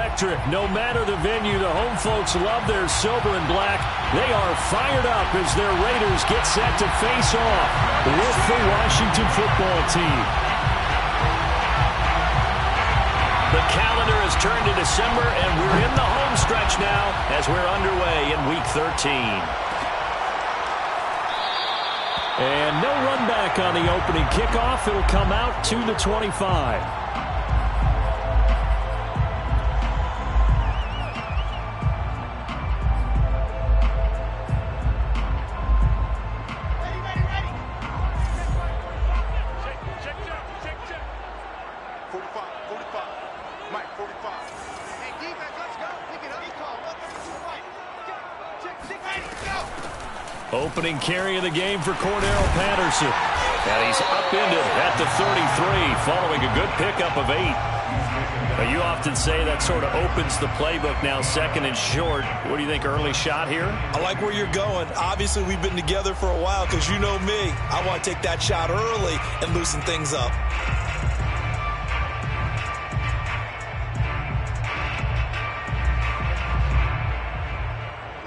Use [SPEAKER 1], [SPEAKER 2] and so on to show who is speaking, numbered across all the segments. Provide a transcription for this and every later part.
[SPEAKER 1] electric. No matter the venue, the home folks love their silver and black. They are fired up as their Raiders get set to face off with the Washington football team. The calendar has turned to December, and we're in the home stretch now as we're underway in Week 13. And no run back on the opening kickoff. It'll come out to the 25. Opening carry of the game for Cordero Patterson. And he's upended at the 33 following a good pickup of 8. Now, you often say that sort of opens the playbook now, second and short. What do you think, early shot here?
[SPEAKER 2] I like where you're going. Obviously, we've been together for a while because you know me. I want to take that shot early and loosen things up.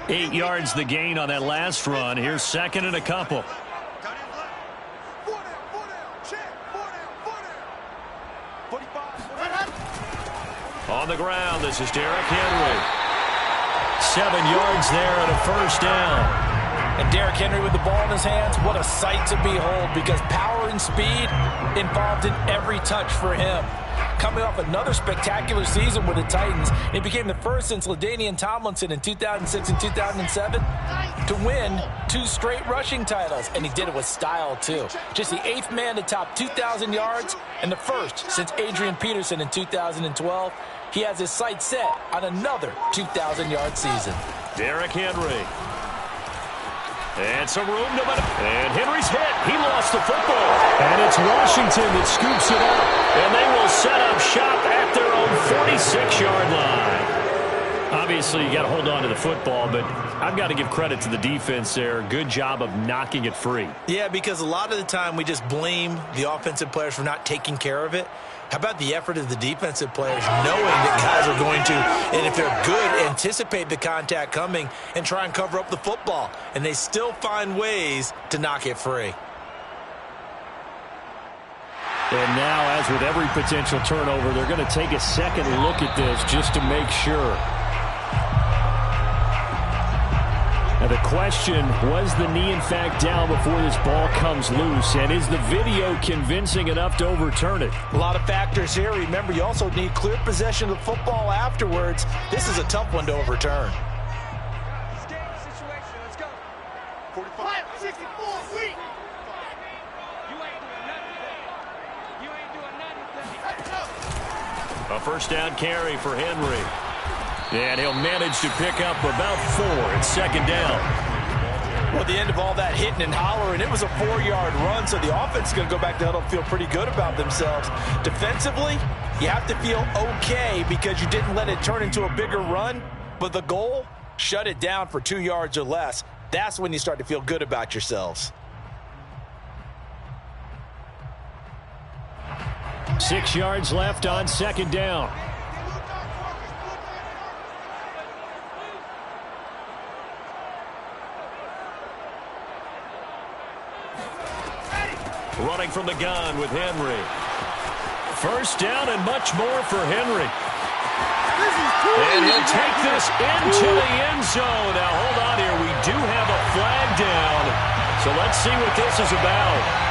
[SPEAKER 1] Eight yards the gain on that last run. Here's second and a couple. On the ground, this is Derrick Henry. 7 yards there and a first down.
[SPEAKER 3] And Derrick Henry with the ball in his hands, what a sight to behold, because power and speed involved in every touch for him. Coming off another spectacular season with the Titans, he became the first since LaDainian Tomlinson in 2006 and 2007 to win 2 straight rushing titles, and he did it with style too. Just the 8th man to top 2,000 yards and the first since Adrian Peterson in 2012. He has his sights set on another 2,000-yard season.
[SPEAKER 1] Derrick Henry. And some room to and Henry's hit. He lost the football. And it's Washington that scoops it up. And they will set up shop at their own 46-yard line. Obviously, you got to hold on to the football, but I've got to give credit to the defense there. Good job of knocking it free.
[SPEAKER 2] Yeah, because a lot of the time we just blame the offensive players for not taking care of it. How about the effort of the defensive players knowing that guys are going to, and if they're good, anticipate the contact coming and try and cover up the football. And they still find ways to knock it free.
[SPEAKER 1] And now, as with every potential turnover, they're going to take a second look at this just to make sure. Now the question, was the knee in fact down before this ball comes loose? And is the video convincing enough to overturn it?
[SPEAKER 3] A lot of factors here. Remember, you also need clear possession of the football afterwards. This is a tough one to overturn.
[SPEAKER 4] Let's go. 45, 64, sweet. You ain't doing nothing.
[SPEAKER 1] A first down carry for Henry. And he'll manage to pick up about 4 at second down.
[SPEAKER 3] Well, at the end of all that hitting and hollering, it was a 4-yard run, so the offense is going to go back to huddle and feel pretty good about themselves. Defensively, you have to feel okay because you didn't let it turn into a bigger run, but the goal, shut it down for 2 yards or less. That's when you start to feel good about yourselves.
[SPEAKER 1] 6 yards left on second down. Running from the gun with Henry. First down and much more for Henry. And he'll take this into the end zone. Now, hold on here. We do have a flag down. So let's see what this is about.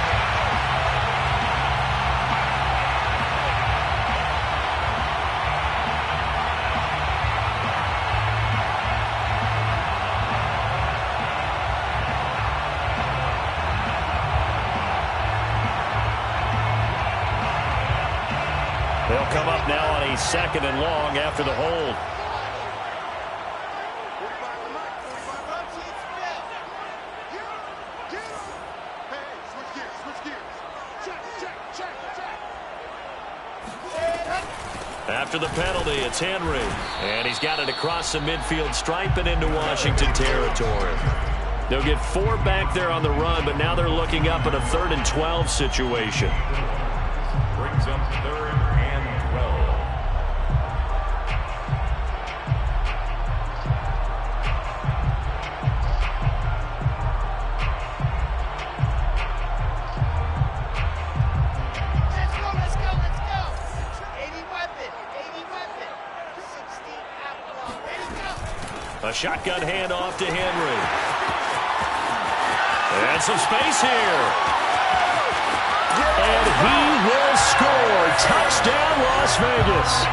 [SPEAKER 1] They'll come up now on a second and long after the hold. After the penalty, it's Henry. And he's got it across the midfield stripe and into Washington territory. They'll get 4 back there on the run, but now they're looking up in a 3rd and 12 situation. Brings up 3rd and 12. A shotgun handoff to Henry. And some space here. And he will score. Touchdown, Las Vegas.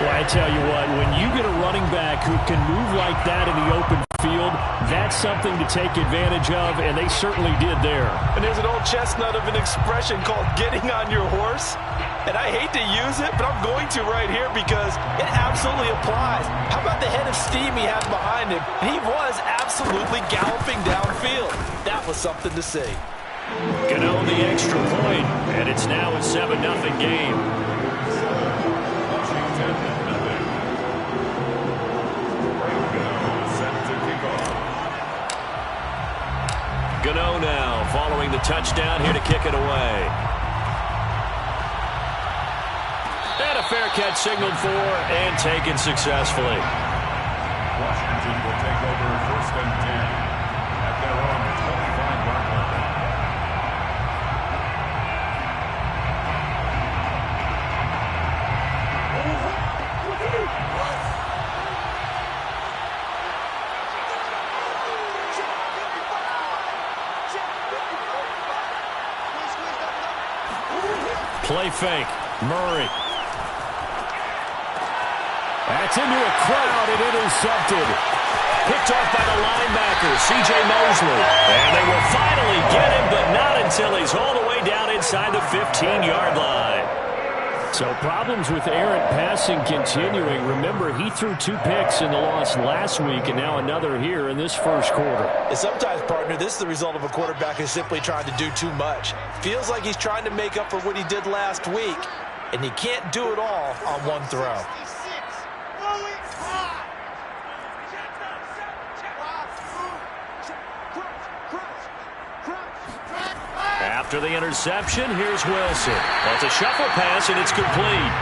[SPEAKER 1] Well, I tell you what, when you get a running back who can move like that in the open field, that's something to take advantage of, and they certainly did there.
[SPEAKER 3] And there's an old chestnut of an expression called getting on your horse. And I hate to use it, but I'm going to right here because it absolutely applies. How about the head of steam he had behind him? He was absolutely galloping downfield. That was something to see.
[SPEAKER 1] Gano the extra point, and it's now a 7-0 game. Gano now following the touchdown here to kick it away. And a fair catch signaled for and taken successfully.
[SPEAKER 5] Washington will take over 1st and 10 at their own 25-yard line.
[SPEAKER 1] Play fake. Murray. That's into a crowd and intercepted. Picked off by the linebacker, C.J. Mosley. And they will finally get him, but not until he's all the way down inside the 15-yard line. So problems with errant passing continuing. Remember, he threw 2 picks in the loss last week and now another here in this first quarter.
[SPEAKER 3] And sometimes, partner, this is the result of a quarterback who's simply trying to do too much. Feels like he's trying to make up for what he did last week, and he can't do it all on one throw.
[SPEAKER 1] After the interception, here's Wilson. Well, it's a shuffle pass, and it's complete.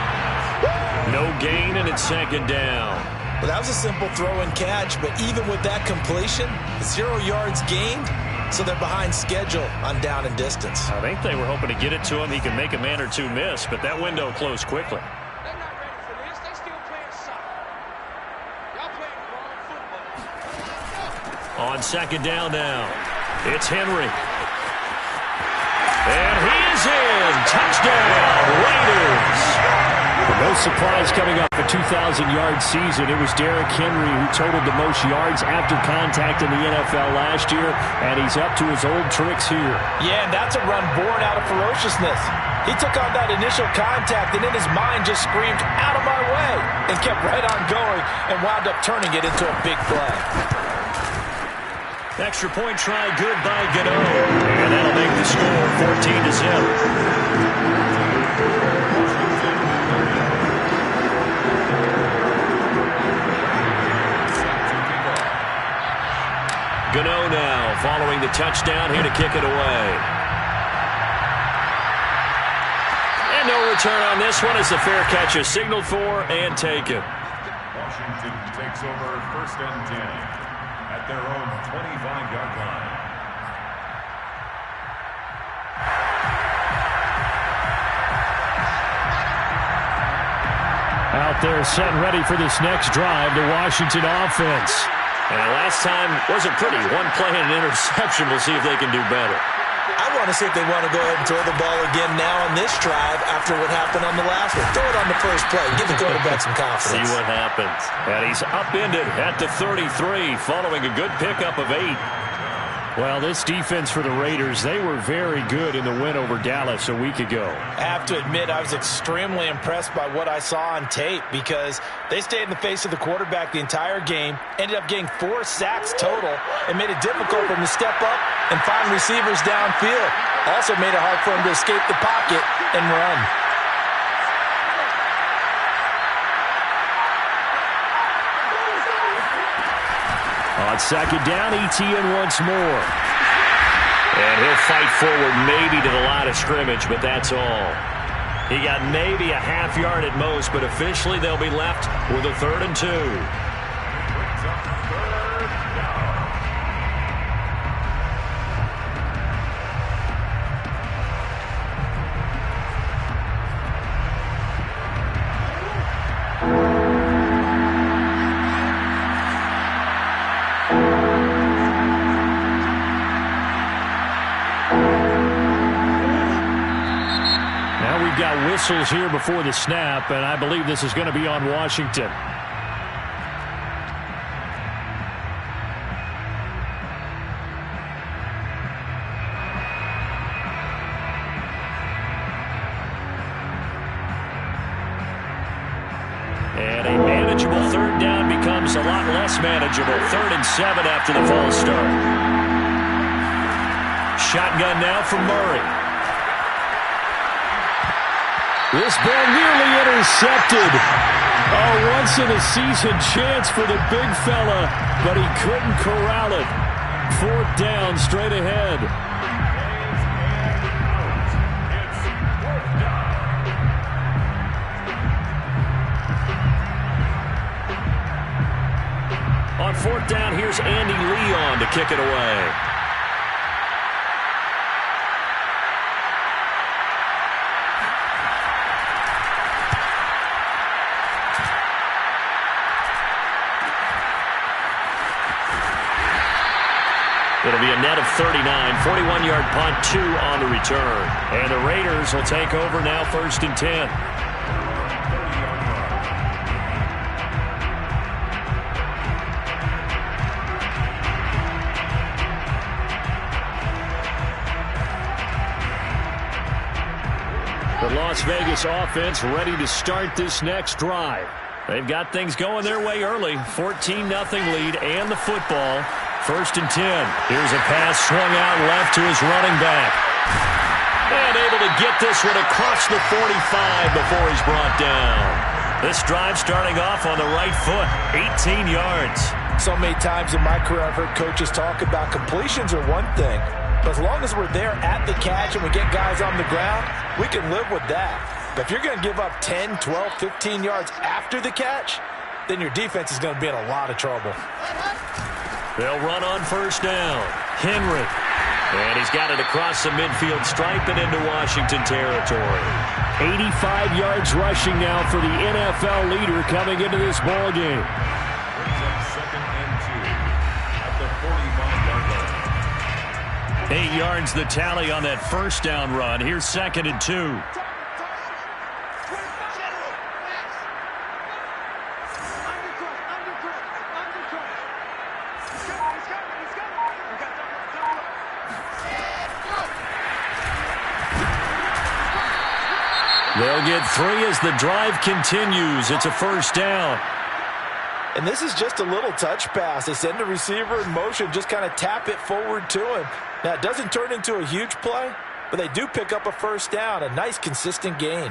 [SPEAKER 1] No gain, and it's 2nd down.
[SPEAKER 2] Well, that was a simple throw and catch, but even with that completion, 0 yards gained, so they're behind schedule on down and distance.
[SPEAKER 1] I think they were hoping to get it to him. He could make a man or two miss, but that window closed quickly.
[SPEAKER 4] They're not ready for this. They still playing soccer. Y'all playing wrong football.
[SPEAKER 1] On 2nd down now, it's Henry. And he is in. Touchdown, Raiders. No surprise coming off a 2,000-yard season. It was Derrick Henry who totaled the most yards after contact in the NFL last year, and he's up to his old tricks here.
[SPEAKER 3] Yeah, and that's a run born out of ferociousness. He took on that initial contact, and in his mind just screamed, "Out of my way," and kept right on going and wound up turning it into a big play.
[SPEAKER 1] Extra point try good by Gano. And that'll make the score 14-0. Gano now following the touchdown here to kick it away. And no return on this one as the fair catch is signaled for and taken.
[SPEAKER 5] Washington takes over 1st and 10 at their own 25-yard line.
[SPEAKER 1] Out there set and ready for this next drive, the Washington offense. And last time wasn't pretty. One play and an interception. We'll see if they can do better.
[SPEAKER 2] I want to see if they want to go ahead and throw the ball again now on this drive after what happened on the last one. Throw it on the first play. Give the quarterback some confidence.
[SPEAKER 1] See what happens. And he's upended at the 33 following a good pickup of 8. Well, this defense for the Raiders, they were very good in the win over Dallas a week ago.
[SPEAKER 3] I have to admit, I was extremely impressed by what I saw on tape because they stayed in the face of the quarterback the entire game, ended up getting 4 sacks total, and made it difficult for him to step up and find receivers downfield. Also made it hard for him to escape the pocket and run.
[SPEAKER 1] On 2nd down, ETN once more. And he'll fight forward maybe to the line of scrimmage, but that's all. He got maybe a half yard at most, but officially they'll be left with a 3rd and 2. whistles here before the snap, and I believe this is going to be on Washington. And a manageable third down becomes a lot less manageable. 3rd and 7 after the false start. Shotgun now from Murray. This ball nearly intercepted. A once-in-a-season chance for the big fella, but he couldn't corral it. 4th down straight ahead. On 4th down, here's Andy Leon to kick it away. It'll be a net of 39, 41-yard punt, 2 on the return. And the Raiders will take over now, 1st and 10. The Las Vegas offense ready to start this next drive. They've got things going their way early. 14-0 lead and the football. 1st and 10. Here's a pass swung out left to his running back. And able to get this one across the 45 before he's brought down. This drive starting off on the right foot. 18 yards.
[SPEAKER 3] So many times in my career I've heard coaches talk about completions are one thing. But as long as we're there at the catch and we get guys on the ground, we can live with that. But if you're going to give up 10, 12, 15 yards after the catch, then your defense is going to be in a lot of trouble.
[SPEAKER 1] They'll run on 1st down. Henry. And he's got it across the midfield stripe and into Washington territory. 85 yards rushing now for the NFL leader coming into this ball game.
[SPEAKER 5] 2nd and 2 at the 45-yard line.
[SPEAKER 1] 8 yards the tally on that 1st down run. Here's 2nd and 2. They'll get 3 as the drive continues. It's a 1st down.
[SPEAKER 3] And this is just a little touch pass. They send the receiver in motion, just kind of tap it forward to him. Now, it doesn't turn into a huge play, but they do pick up a 1st down, a nice, consistent gain.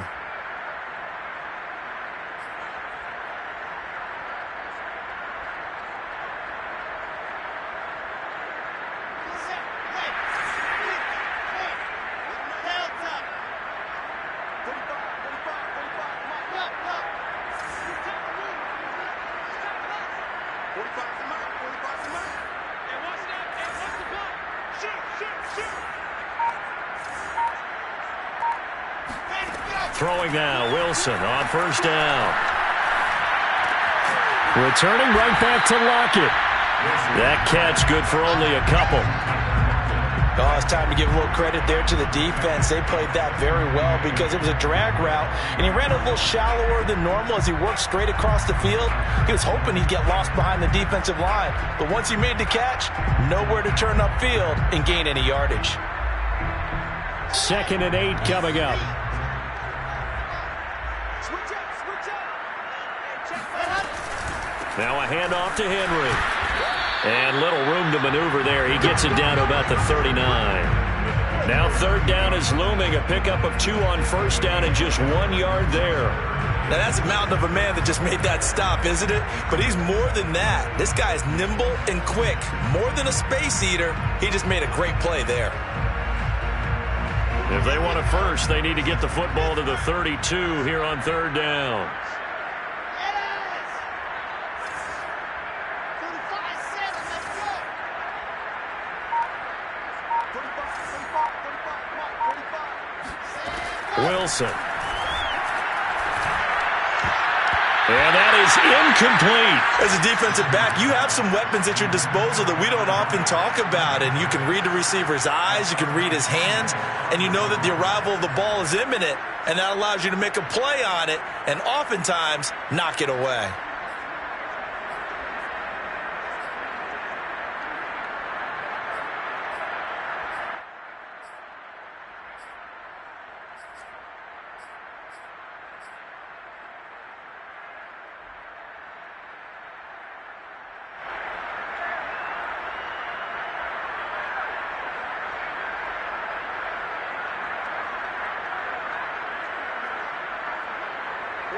[SPEAKER 1] Throwing now, Wilson on 1st down. Returning right back to Lockett. That catch good for only a couple.
[SPEAKER 3] Oh, it's time to give a little credit there to the defense. They played that very well because it was a drag route, and he ran a little shallower than normal as he worked straight across the field. He was hoping he'd get lost behind the defensive line, but once he made the catch, nowhere to turn upfield and gain any yardage.
[SPEAKER 1] 2nd and 8 coming up. Now a handoff to Henry. And little room to maneuver there. He gets it down to about the 39. Now 3rd down is looming. A pickup of 2 on 1st down and just 1 yard there.
[SPEAKER 2] Now that's a mountain of a man that just made that stop, isn't it? But he's more than that. This guy's nimble and quick. More than a space eater. He just made a great play there.
[SPEAKER 1] If they want a first, they need to get the football to the 32 here on 3rd down. Wilson. And that is incomplete.
[SPEAKER 2] As a defensive back, you have some weapons at your disposal that we don't often talk about. And you can read the receiver's eyes, you can read his hands, and you know that the arrival of the ball is imminent, and that allows you to make a play on it and oftentimes knock it away.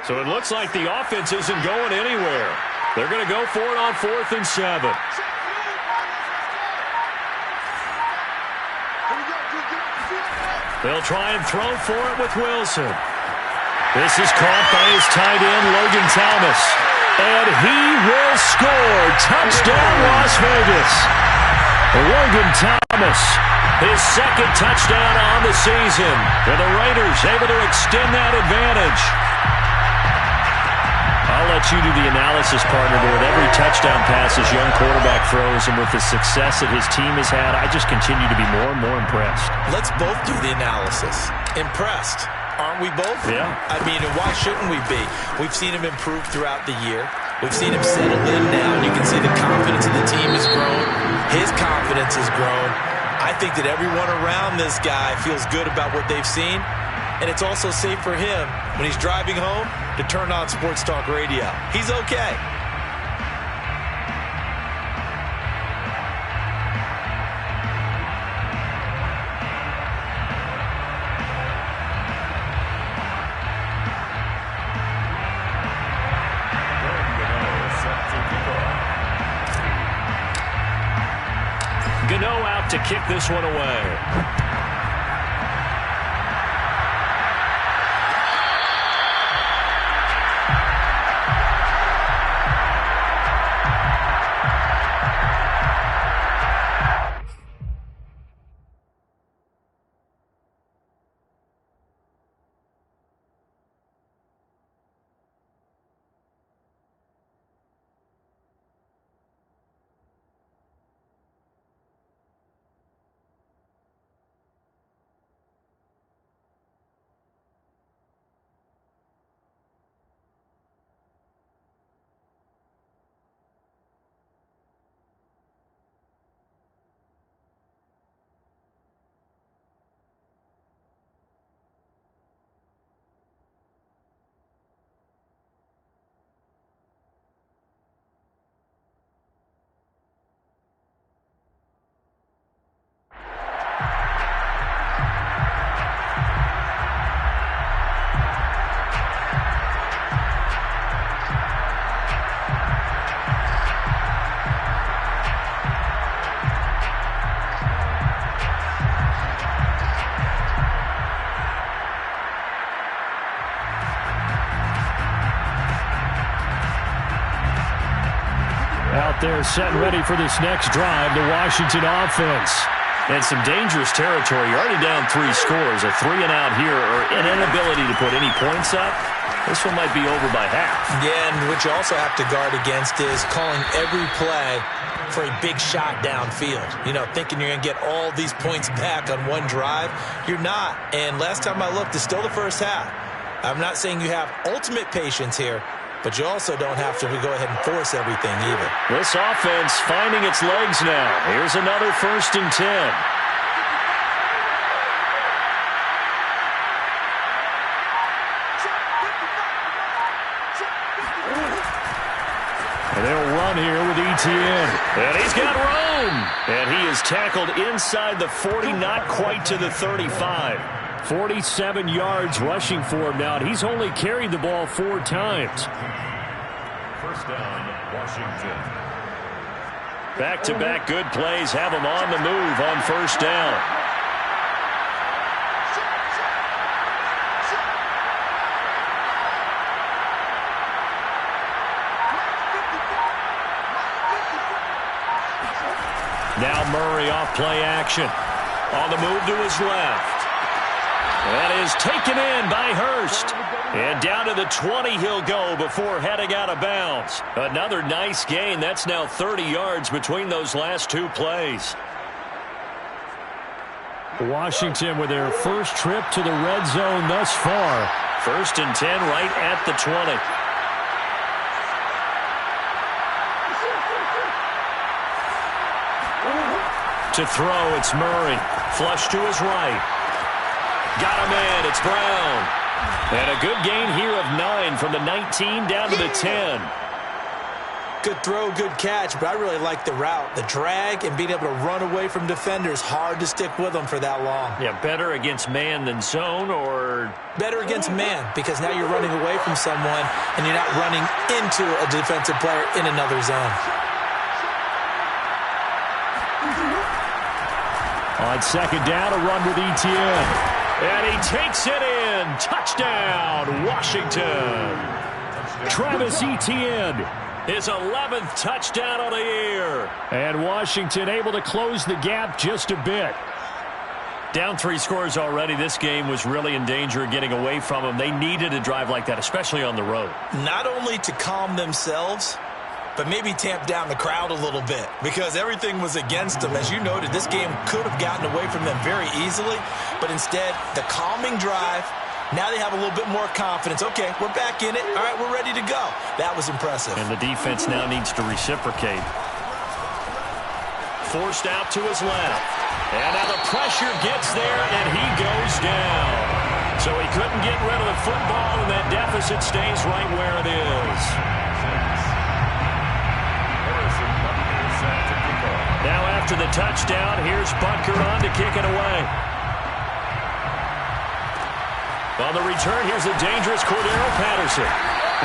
[SPEAKER 1] So it looks like the offense isn't going anywhere. They're going to go for it on 4th and 7. They'll try and throw for it with Wilson. This is caught by his tight end, Logan Thomas. And he will score. Touchdown, Las Vegas. Logan Thomas, his second touchdown on the season. And the Raiders able to extend that advantage. I'll let you do the analysis, partner, but with every touchdown pass his young quarterback throws and with the success that his team has had, I just continue to be more and more impressed.
[SPEAKER 2] Let's both do the analysis. Impressed. Aren't we both?
[SPEAKER 1] Yeah.
[SPEAKER 2] I mean, and why shouldn't we be? We've seen him improve throughout the year. We've seen him settle in now, and you can see the confidence of the team has grown. His confidence has grown. I think that everyone around this guy feels good about what they've seen, and it's also safe for him when he's driving home to turn on Sports Talk Radio. He's okay.
[SPEAKER 1] Gano out to kick this one away. They're set and ready for this next drive, the Washington offense. And some dangerous territory. You're already down 3 scores. A 3-and-out here or an inability to put any points up. This one might be over by half.
[SPEAKER 2] Yeah, and what you also have to guard against is calling every play for a big shot downfield. You know, thinking you're going to get all these points back on one drive. You're not. And last time I looked, it's still the first half. I'm not saying you have ultimate patience here, but you also don't have to go ahead and force everything either.
[SPEAKER 1] This offense finding its legs now. Here's another 1st and 10. And they'll run here with Etienne. And he's got room. And he is tackled inside the 40, not quite to the 35. 47 yards rushing for him now, and he's only carried the ball 4 times.
[SPEAKER 5] First down, Washington.
[SPEAKER 1] Back-to-back good plays have him on the move on 1st down. Now Murray off play action. On the move to his left. That is taken in by Hurst. And down to the 20 he'll go before heading out of bounds. Another nice gain. That's now 30 yards between those last two plays.
[SPEAKER 6] Washington with their first trip to the red zone thus far.
[SPEAKER 1] 1st and 10 right at the 20. To throw, it's Murray. Flush to his right. Got a man, it's Brown. And a good gain here of 9 from the 19 down to the 10.
[SPEAKER 2] Good throw, good catch, but I really like the route. The drag and being able to run away from defenders, hard to stick with them for that long.
[SPEAKER 1] Yeah, better against man than zone, or?
[SPEAKER 2] Better against man, because now you're running away from someone and you're not running into a defensive player in another zone.
[SPEAKER 6] On 2nd down, a run with Etienne.
[SPEAKER 1] And he takes it in. Touchdown, Washington.
[SPEAKER 6] Travis Etienne.
[SPEAKER 1] His 11th touchdown of the year.
[SPEAKER 6] And Washington able to close the gap just a bit.
[SPEAKER 1] Down 3 scores already. This game was really in danger of getting away from them. They needed a drive like that, especially on the road.
[SPEAKER 2] Not only to calm themselves, but maybe tamp down the crowd a little bit, because everything was against them. As you noted, this game could have gotten away from them very easily, but instead, the calming drive, now they have a little bit more confidence. Okay, we're back in it. All right, we're ready to go. That was impressive.
[SPEAKER 1] And the defense now needs to reciprocate. Forced out to his left. And now the pressure gets there, and he goes down. So he couldn't get rid of the football, and that deficit stays right where it is. Now after the touchdown, here's Butker on to kick it away. On the return, here's a dangerous Cordero Patterson.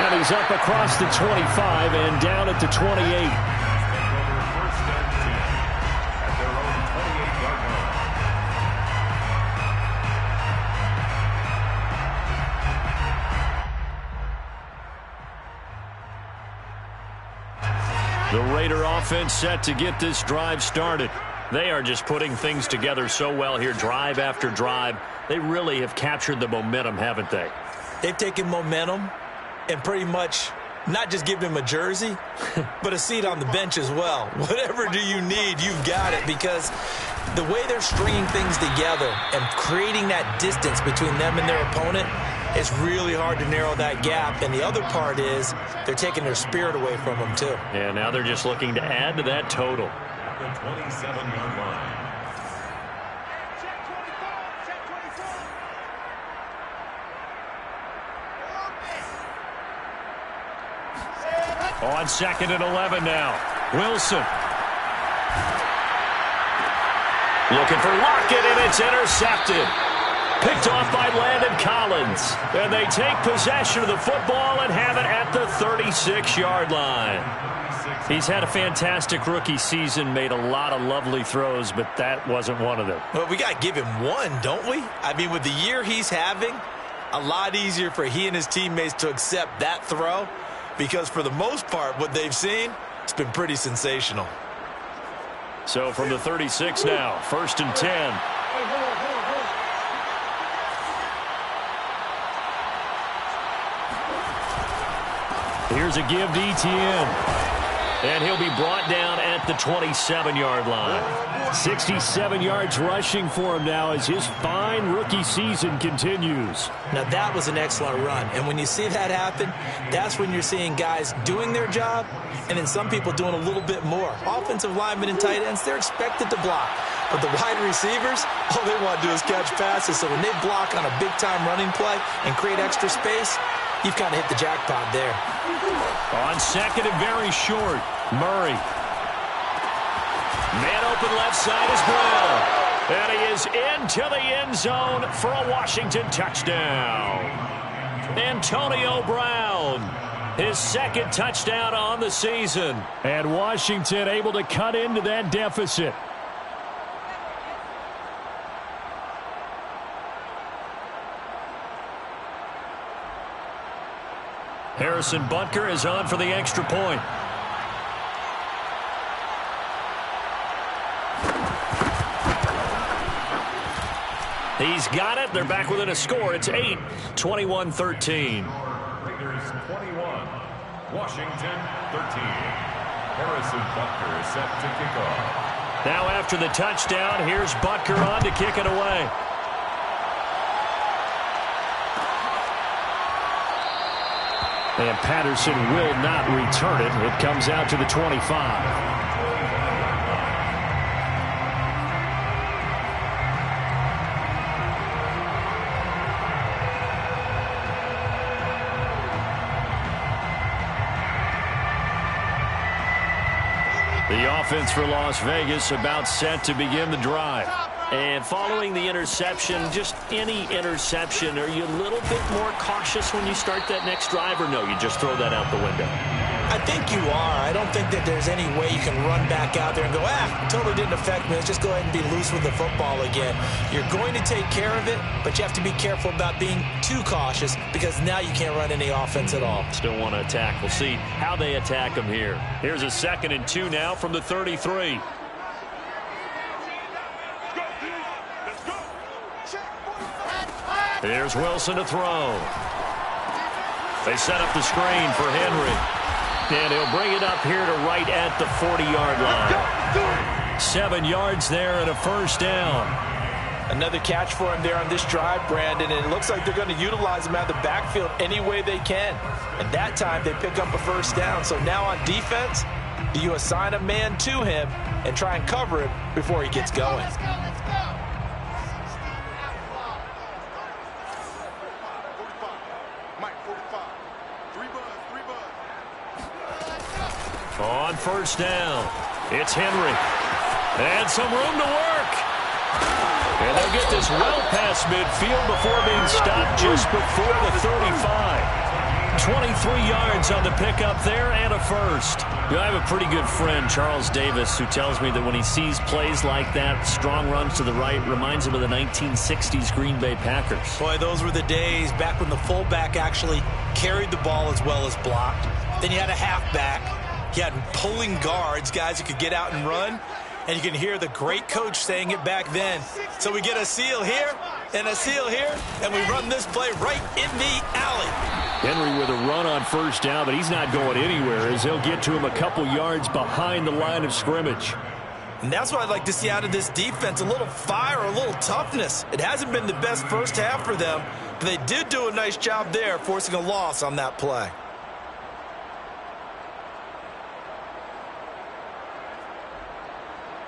[SPEAKER 6] And he's up across the 25 and down at the 28.
[SPEAKER 1] The Raider offense set to get this drive started. They are just putting things together so well here, drive after drive. They really have captured the momentum, haven't they?
[SPEAKER 2] They've taken momentum and pretty much not just give him a jersey, but a seat on the bench as well. Whatever do you need, you've got it, because the way they're stringing things together and creating that distance between them and their opponent, it's really hard to narrow that gap. And the other part is they're taking their spirit away from them, too.
[SPEAKER 1] Yeah, now they're just looking to add to that total.
[SPEAKER 5] The 27-yard line.
[SPEAKER 1] On 2nd and 11 now. Wilson. Looking for Lockett, and it's intercepted. Picked off by Landon Collins. And they take possession of the football and have it at the 36-yard line. He's had a fantastic rookie season, made a lot of lovely throws, but that wasn't one of them.
[SPEAKER 2] Well, we got to give him one, don't we? I mean, with the year he's having, a lot easier for he and his teammates to accept that throw, because for the most part, what they've seen, it's been pretty sensational.
[SPEAKER 1] So from the 36 now, 1st and 10.
[SPEAKER 6] Here's a give to Etienne.
[SPEAKER 1] And he'll be brought down at the 27-yard line.
[SPEAKER 6] 67 yards rushing for him now as his fine rookie season continues.
[SPEAKER 2] Now, that was an excellent run. And when you see that happen, that's when you're seeing guys doing their job and then some people doing a little bit more. Offensive linemen and tight ends, they're expected to block. But the wide receivers, all they want to do is catch passes. So when they block on a big-time running play and create extra space, you've kind of hit the jackpot there.
[SPEAKER 1] On 2nd and very short, Murray. Man open left side is Brown. And he is into the end zone for a Washington touchdown. Antonio Brown, his 2nd touchdown on the season.
[SPEAKER 6] And Washington able to cut into that deficit.
[SPEAKER 1] Harrison Butker is on for the extra point. He's got it. They're back within a score. It's 8, 21-13.
[SPEAKER 5] Raiders 21, Washington 13. Harrison Butker is set to kick off.
[SPEAKER 1] Now after the touchdown, here's Butker on to kick it away. And Patterson will not return it. It comes out to the 25. The offense for Las Vegas about set to begin the drive. And following the interception, just any interception, are you a little bit more cautious when you start that next drive, or no, you just throw that out the window?
[SPEAKER 2] I think you are. I don't think that there's any way you can run back out there and go, totally didn't affect me. Let's just go ahead and be loose with the football again. You're going to take care of it, but you have to be careful about being too cautious because now you can't run any offense at all.
[SPEAKER 1] Still want to attack. We'll see how they attack them here. Here's a 2nd and 2 now from the 33. Here's Wilson to throw. They set up the screen for Henry. And he'll bring it up here to right at the 40-yard line. 7 yards there and a first down.
[SPEAKER 3] Another catch for him there on this drive, Brandon, and it looks like they're going to utilize him out of the backfield any way they can. And that time they pick up a first down. So now on defense, do you assign a man to him and try and cover him before he gets going?
[SPEAKER 4] Let's go.
[SPEAKER 1] On first down, it's Henry. And some room to work. And they'll get this well past midfield before being stopped just before the 35. 23 yards on the pickup there and a first. I have a pretty good friend, Charles Davis, who tells me that when he sees plays like that, strong runs to the right, reminds him of the 1960s Green Bay Packers.
[SPEAKER 2] Boy, those were the days back when the fullback actually carried the ball as well as blocked. Then you had a halfback. You had pulling guards, guys who could get out and run. And you can hear the great coach saying it back then. So we get a seal here and a seal here, and we run this play right in the alley.
[SPEAKER 6] Henry with a run on first down, but he's not going anywhere as they'll get to him a couple yards behind the line of scrimmage.
[SPEAKER 2] And that's what I'd like to see out of this defense, a little fire, a little toughness. It hasn't been the best first half for them, but they did do a nice job there forcing a loss on that play.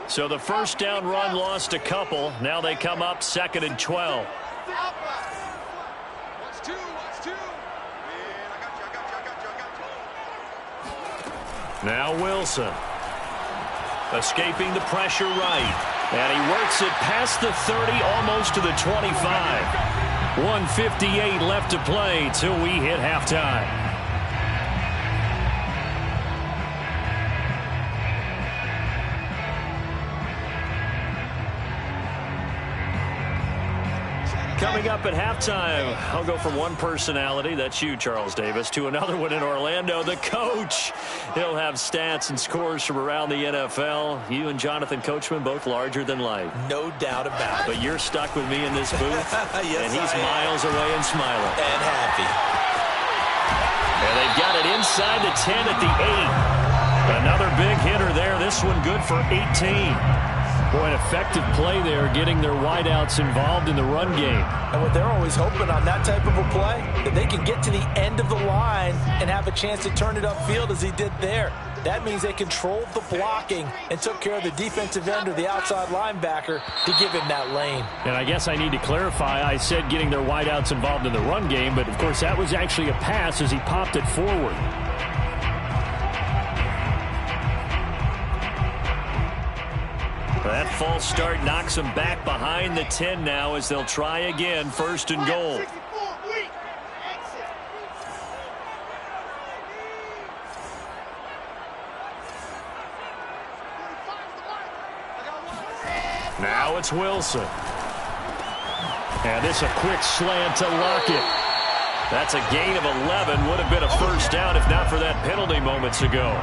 [SPEAKER 1] So the first down run lost a couple. Now they come up 2nd and 12. Now Wilson. Escaping the pressure right. And he works it past the 30, almost to the 25. 1:58 left to play till we hit halftime. Coming up at halftime, I'll go from one personality, that's you, Charles Davis, to another one in Orlando, the coach. He'll have stats and scores from around the NFL. You and Jonathan Coachman, both larger than life.
[SPEAKER 2] No doubt about it.
[SPEAKER 1] But you're stuck with me in this booth,
[SPEAKER 2] yes,
[SPEAKER 1] and he's miles away and smiling.
[SPEAKER 2] And happy.
[SPEAKER 1] And they've got it inside the 10 at the 8. Another big hitter there, this one good for 18.
[SPEAKER 6] Boy, an effective play there, getting their wideouts involved in the run game.
[SPEAKER 3] And what they're always hoping on that type of a play, that they can get to the end of the line and have a chance to turn it upfield as he did there. That means they controlled the blocking and took care of the defensive end or the outside linebacker to give him that lane.
[SPEAKER 6] And I guess I need to clarify, I said getting their wideouts involved in the run game, but of course that was actually a pass as he popped it forward.
[SPEAKER 1] That false start knocks them back behind the 10 now as they'll try again, 1st and goal.
[SPEAKER 6] Now it's Wilson. And this a quick slant to Lockett.
[SPEAKER 1] That's a gain of 11. Would have been a first down if not for that penalty moments ago.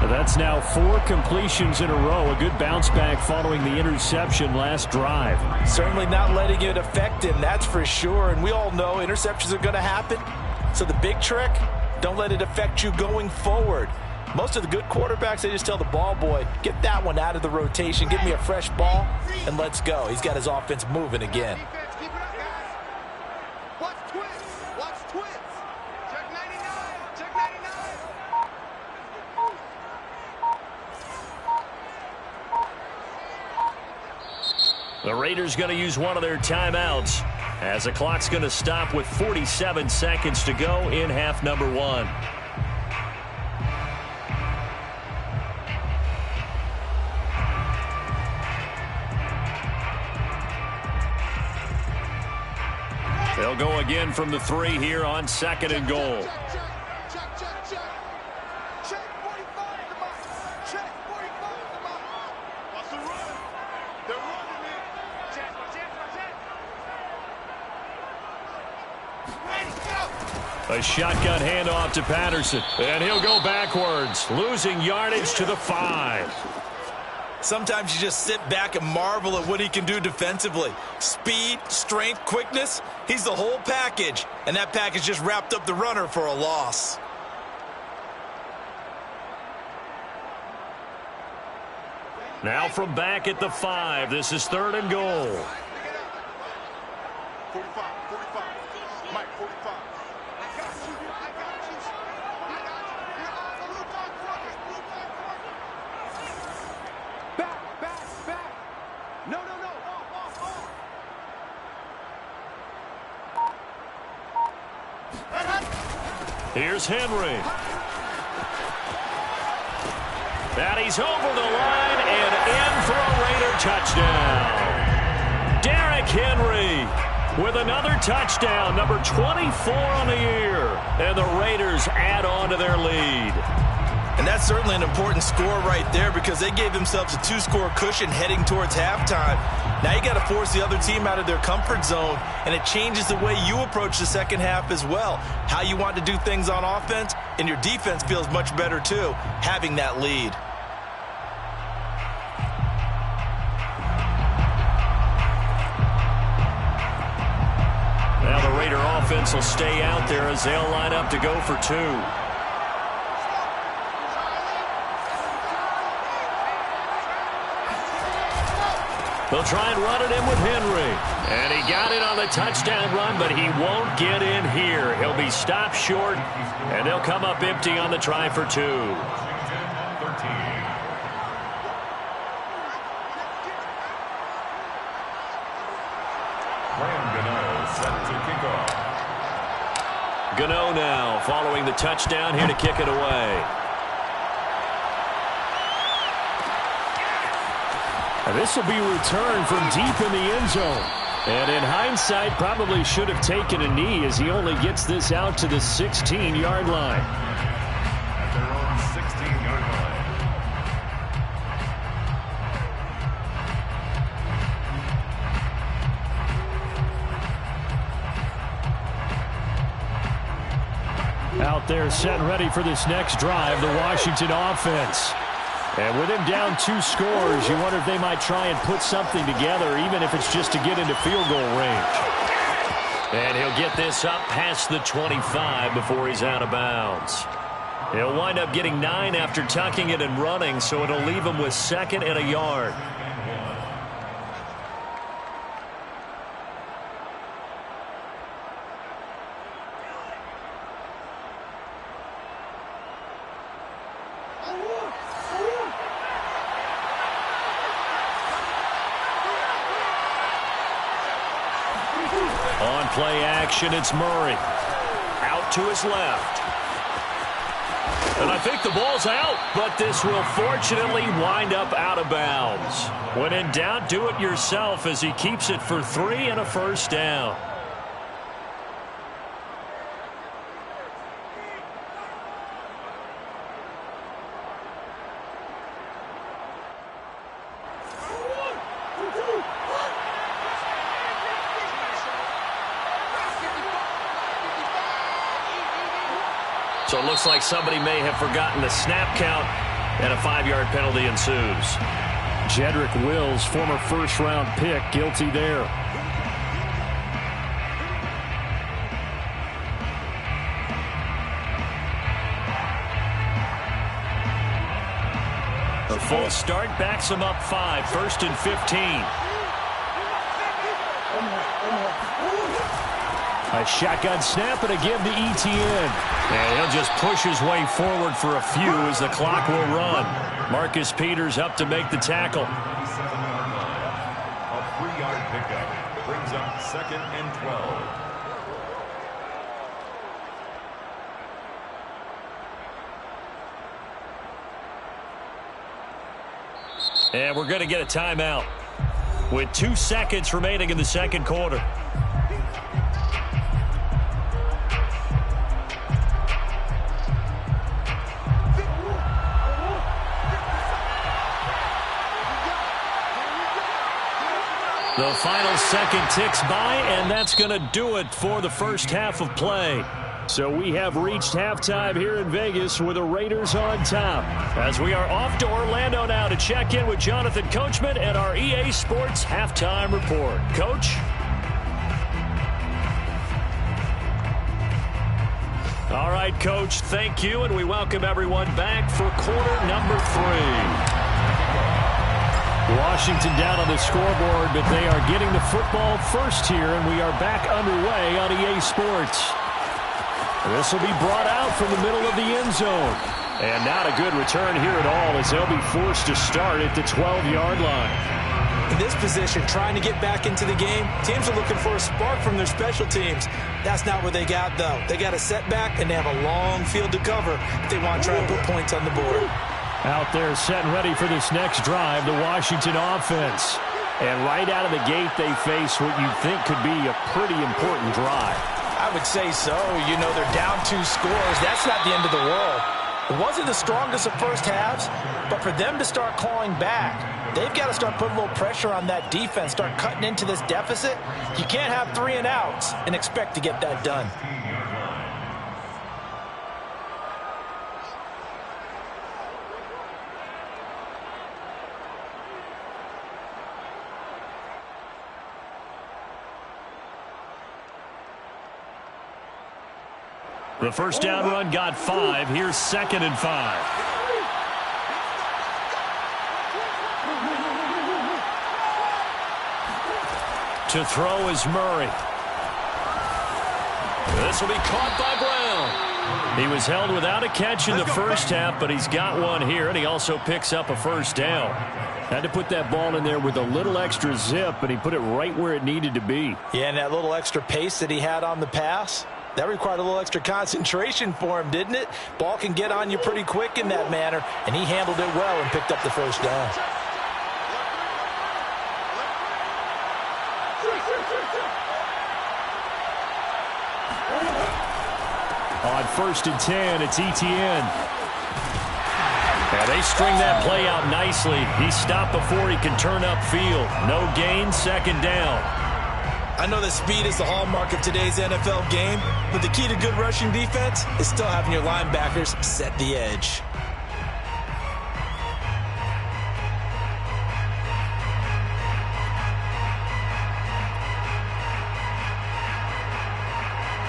[SPEAKER 6] That's now 4 completions in a row. A good bounce back following the interception last drive.
[SPEAKER 3] Certainly not letting it affect him, that's for sure. And we all know interceptions are going to happen. So the big trick, don't let it affect you going forward. Most of the good quarterbacks, they just tell the ball boy, get that one out of the rotation, give me a fresh ball, and let's go. He's got his offense moving again.
[SPEAKER 4] Defense, keep it up, guys. Watch twits. Watch twits. Check 99. Check 99.
[SPEAKER 1] The Raiders going to use one of their timeouts as the clock's going to stop with 47 seconds to go in half number 1. They'll go again from the 3 here on 2nd and goal.
[SPEAKER 4] Check 45 the mark. Check 45 the mark. What's the run? They're running it. Check. Ready, go.
[SPEAKER 1] A shotgun handoff to Patterson. And he'll go backwards, losing yardage to the 5.
[SPEAKER 2] Sometimes you just sit back and marvel at what he can do defensively. Speed, strength, quickness. He's the whole package. And that package just wrapped up the runner for a loss.
[SPEAKER 1] Now from back at the 5, this is 3rd and goal.
[SPEAKER 4] 45. Mike, 45. I got you. You're on the blue block corner. Back. No. Off.
[SPEAKER 1] Here's Henry. And he's over the line and in for a Raider touchdown. Derrick Henry with another touchdown, number 24 on the year. And the Raiders add on to their lead.
[SPEAKER 2] And that's certainly an important score right there because they gave themselves a 2-score cushion heading towards halftime. Now you got to force the other team out of their comfort zone, and it changes the way you approach the second half as well. How you want to do things on offense, and your defense feels much better too, having that lead.
[SPEAKER 1] Now the Raider offense will stay out there as they'll line up to go for 2. They'll try and run it in with Henry. And he got it on the touchdown run, but he won't get in here. He'll be stopped short, and they'll come up empty on the try for 2. Gano now following the touchdown here to kick it away.
[SPEAKER 6] And this will be returned from deep in the end zone. And in hindsight, probably should have taken a knee as he only gets this out to the 16-yard line.
[SPEAKER 5] At their own 16-yard
[SPEAKER 6] line. Out there set and ready for this next drive, the Washington offense. And with him down 2 scores, you wonder if they might try and put something together, even if it's just to get into field goal range.
[SPEAKER 1] And he'll get this up past the 25 before he's out of bounds. He'll wind up getting 9 after tucking it and running, so it'll leave him with 2nd and a yard. On play action, it's Murray. Out to his left. And I think the ball's out, but this will fortunately wind up out of bounds. When in doubt, do it yourself as he keeps it for 3 and a first down. So it looks like somebody may have forgotten the snap count And a 5-yard penalty ensues.
[SPEAKER 6] Jedrick Wills, former first-round pick, guilty there. A full start backs him up 5, 1st and 15. A shotgun snap and a give to Etienne.
[SPEAKER 1] And he'll just push his way forward for a few as the clock will run. Marcus Peters up to make the tackle.
[SPEAKER 5] A 3-yard pickup brings up 2nd and 12.
[SPEAKER 1] And we're going to get a timeout with 2 seconds remaining in the second quarter. The final second ticks by, and that's going to do it for the first half of play.
[SPEAKER 6] So we have reached halftime here in Vegas with the Raiders on top.
[SPEAKER 1] As we are off to Orlando now to check in with Jonathan Coachman and our EA Sports halftime report. Coach? All right, Coach, thank you, and we welcome everyone back for quarter number 3.
[SPEAKER 6] Washington down on the scoreboard, but they are getting the football first here, and we are back underway on EA Sports. This will be brought out from the middle of the end zone. And not a good return here at all as they'll be forced to start at the 12-yard line.
[SPEAKER 3] In this position, trying to get back into the game, teams are looking for a spark from their special teams. That's not what they got, though. They got a setback, and they have a long field to cover if they want to try and put points on the board.
[SPEAKER 6] Out there set and ready for this next drive, the Washington offense. And right out of the gate, they face what you'd think could be a pretty important drive.
[SPEAKER 3] I would say so. You know, they're down 2 scores. That's not the end of the world. It wasn't the strongest of first halves, but for them to start clawing back, they've got to start putting a little pressure on that defense, start cutting into this deficit. You can't have 3 and outs and expect to get that done.
[SPEAKER 1] The first down run got 5. Here's 2nd and 5. To throw is Murray. This will be caught by Brown. He was held without a catch in the first half, but he's got one here, and he also picks up a first down.
[SPEAKER 6] Had to put that ball in there with a little extra zip, and he put it right where it needed to be.
[SPEAKER 3] Yeah, and that little extra pace that he had on the pass, that required a little extra concentration for him, didn't it? Ball can get on you pretty quick in that manner, and he handled it well and picked up the first down.
[SPEAKER 6] On 1st and 10, it's Etienne.
[SPEAKER 1] Yeah, they string that play out nicely. He stopped before he can turn upfield. No gain, 2nd down.
[SPEAKER 2] I know that speed is the hallmark of today's NFL game, but the key to good rushing defense is still having your linebackers set the edge.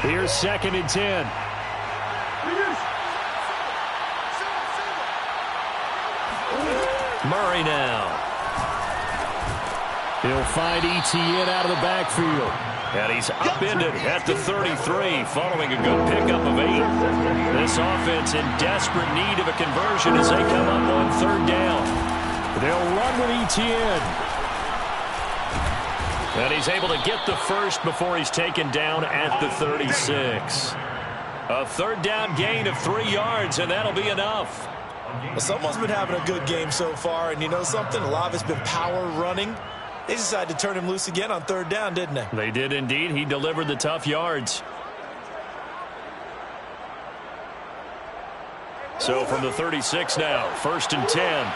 [SPEAKER 6] Here's 2nd and 10.
[SPEAKER 1] Murray now.
[SPEAKER 6] He'll find Etienne out of the backfield.
[SPEAKER 1] And he's upended at the 33 following a good pickup of 8. This offense in desperate need of a conversion as they come up on 3rd down.
[SPEAKER 6] They'll run with Etienne.
[SPEAKER 1] And he's able to get the first before he's taken down at the 36. A 3rd down gain of 3 yards, and that'll be enough.
[SPEAKER 2] Well, someone's been having a good game so far, and you know something? A lot of it's been power running. They decided to turn him loose again on 3rd down, didn't they?
[SPEAKER 1] They did indeed. He delivered the tough yards. So from the 36 now, 1st and 10.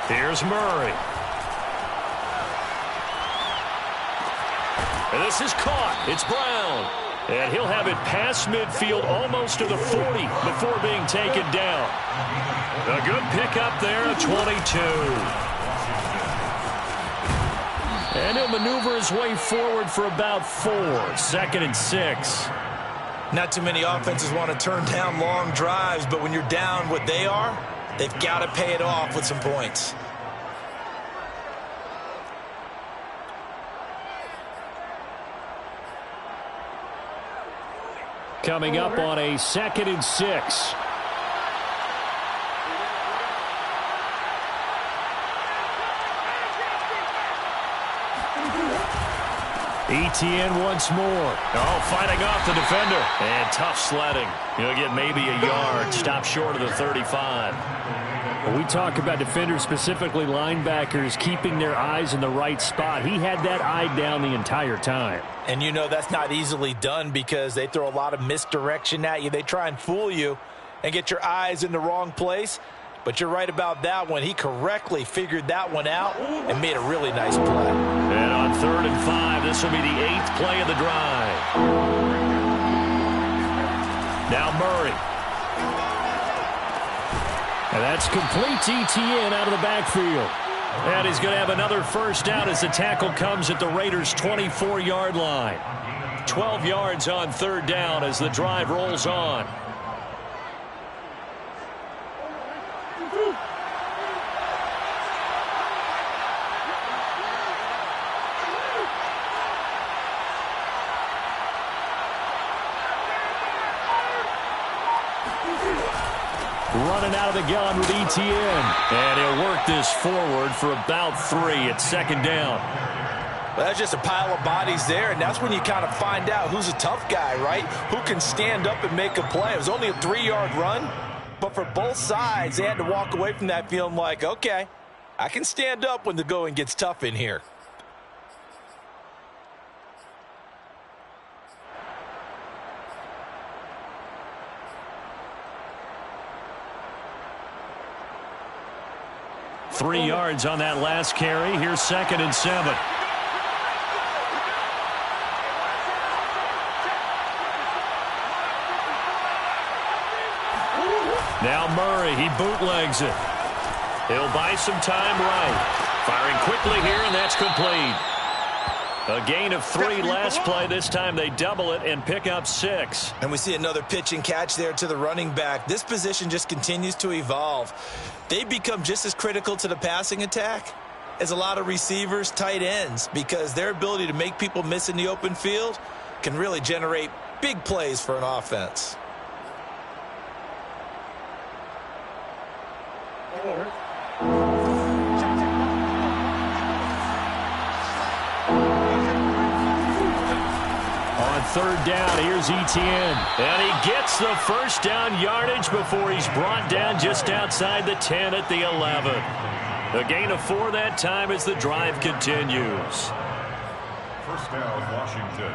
[SPEAKER 1] Here's Murray. And this is caught. It's Brown. And he'll have it past midfield almost to the 40 before being taken down. A good pickup there at 22. And he'll maneuver his way forward for about 4. 2nd and 6.
[SPEAKER 2] Not too many offenses want to turn down long drives, but when you're down what they are, they've got to pay it off with some points.
[SPEAKER 6] Coming up on a 2nd and 6. ETN once more.
[SPEAKER 1] Oh, fighting off the defender. And tough sledding. He'll get maybe a yard. Stop short of the 35.
[SPEAKER 6] When we talk about defenders, specifically linebackers, keeping their eyes in the right spot, he had that eye down the entire time.
[SPEAKER 3] And you know that's not easily done because they throw a lot of misdirection at you. They try and fool you and get your eyes in the wrong place. But you're right about that one. He correctly figured that one out and made a really nice play.
[SPEAKER 1] And on 3rd and 5, this will be the 8th play of the drive. Now Murray.
[SPEAKER 6] And that's complete to ETN out of the backfield.
[SPEAKER 1] And he's going to have another first down as the tackle comes at the Raiders' 24-yard line. 12 yards on 3rd down as the drive rolls on.
[SPEAKER 6] Running out of the gun with ETN.
[SPEAKER 1] And he'll work this forward for about 3 at 2nd down.
[SPEAKER 3] Well, that's just a pile of bodies there, and that's when you kind of find out who's a tough guy, right? Who can stand up and make a play. It was only a 3-yard run, but for both sides, they had to walk away from that feeling like, okay, I can stand up when the going gets tough in here.
[SPEAKER 1] Three yards on that last carry. Here's 2nd and 7. Now Murray, he bootlegs it. He'll buy some time right. Firing quickly here, and that's complete. A gain of 3 last play. This time they double it and pick up 6.
[SPEAKER 2] And we see another pitch and catch there to the running back. This position just continues to evolve. They become just as critical to the passing attack as a lot of receivers, tight ends, because their ability to make people miss in the open field can really generate big plays for an offense.
[SPEAKER 6] On 3rd down, here's ETN.
[SPEAKER 1] And he gets the first down yardage before he's brought down just outside the 10 at the 11. A gain of 4 that time as the drive continues.
[SPEAKER 5] First down, Washington.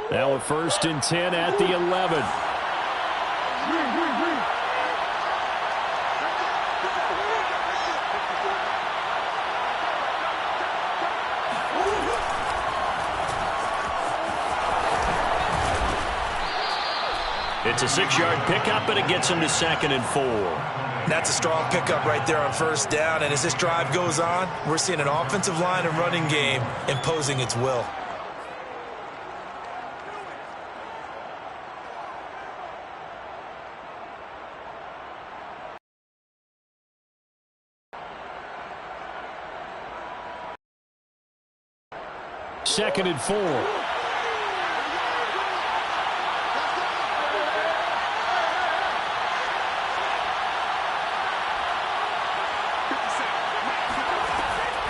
[SPEAKER 6] Now a 1st and 10 at the 11.
[SPEAKER 1] It's a 6-yard pickup, and it gets him to 2nd and 4.
[SPEAKER 2] That's a strong pickup right there on 1st down. And as this drive goes on, we're seeing an offensive line and running game imposing its will.
[SPEAKER 6] Second and 4.